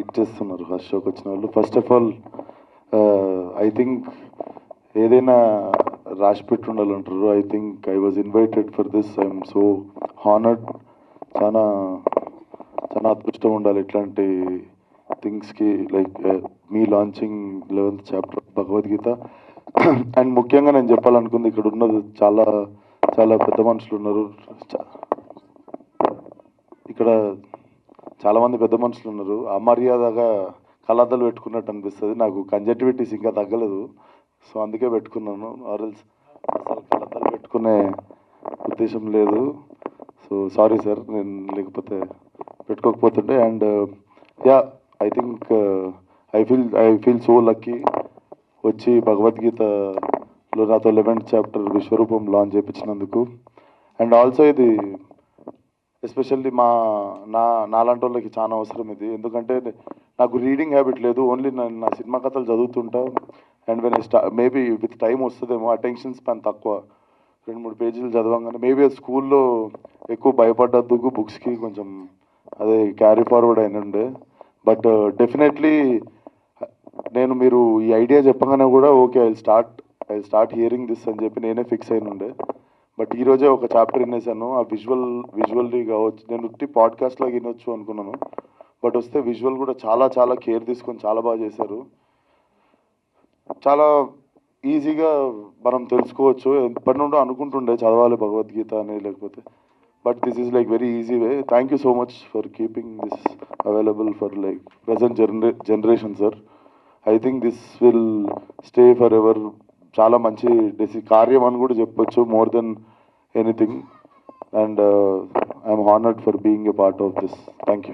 ఇచ్చేస్తున్నారు ఫస్ట్ షోకి వచ్చిన వాళ్ళు. First of all I think ఏదైనా రాసి పెట్టి ఉండాలంటారు. I think I was invited for this. I'm so honoured. చాలా చాలా అదృష్టం ఉండాలి ఇట్లాంటి థింగ్స్కి. Like me launching 11th chapter Bhagavad Gita. And ముఖ్యంగా నేను చెప్పాలనుకుంది, ఇక్కడ ఉన్నది చాలా చాలా పెద్ద మనుషులు ఉన్నారు. ఇక్కడ చాలామంది పెద్ద మనుషులు ఉన్నారు. అమర్యాదగా కళ్ళద్దాలు పెట్టుకున్నట్టు అనిపిస్తుంది. నాకు కంజక్టివిటీస్ ఇంకా తగ్గలేదు, సో అందుకే పెట్టుకున్నాను. ఆర్ఎల్స్ అసలు కళ్ళద్దాలు పెట్టుకునే ఉద్దేశం లేదు. సో సారీ సార్, నేను లేకపోతే పెట్టుకోకపోతుండే. And yeah, I think I feel so lucky వచ్చి భగవద్గీతలో నాతో 11th చాప్టర్ విశ్వరూపం లాంచ్ చేయించినందుకు. అండ్ ఆల్సో ఇది ఎస్పెషల్లీ నాలాంటి వాళ్ళకి చాలా అవసరం ఇది. ఎందుకంటే నాకు రీడింగ్ హ్యాబిట్ లేదు. ఓన్లీ నేను నా సినిమా కథలు చదువుతుంటా. And when maybe with time వస్తుందేమో, అటెన్షన్ స్పాన్ తక్కువ. 2-3 పేజీలు చదవంగానే మేబీ అది స్కూల్లో ఎక్కువ భయపడ్డందుకు బుక్స్కి కొంచెం అదే క్యారీ ఫార్వర్డ్ అయినండే. బట్ డెఫినెట్లీ నేను మీరు ఈ ఐడియా చెప్పగానే కూడా okay I start hearing this అని చెప్పి నేనే ఫిక్స్ అయినుండే. బట్ ఈరోజే ఒక చాప్టర్ వినేసాను. ఆ విజువల్లీ కావచ్చు, నేను ఉట్టి పాడ్కాస్ట్లో వినొచ్చు అనుకున్నాను. బట్ వస్తే విజువల్ కూడా చాలా చాలా కేర్ తీసుకొని చాలా బాగా చేశారు. చాలా ఈజీగా మనం తెలుసుకోవచ్చు. ఎప్పటి నుండో అనుకుంటుండే చదవాలి భగవద్గీత అని, లేకపోతే but this is like very easy way. Thank you so much for keeping this available for like present generation sir. I think this will stay for ever. చాలా మంచి కార్యం అని కూడా చెప్పొచ్చు, more than anything. And I'm honoured for being a part of this. Thank you.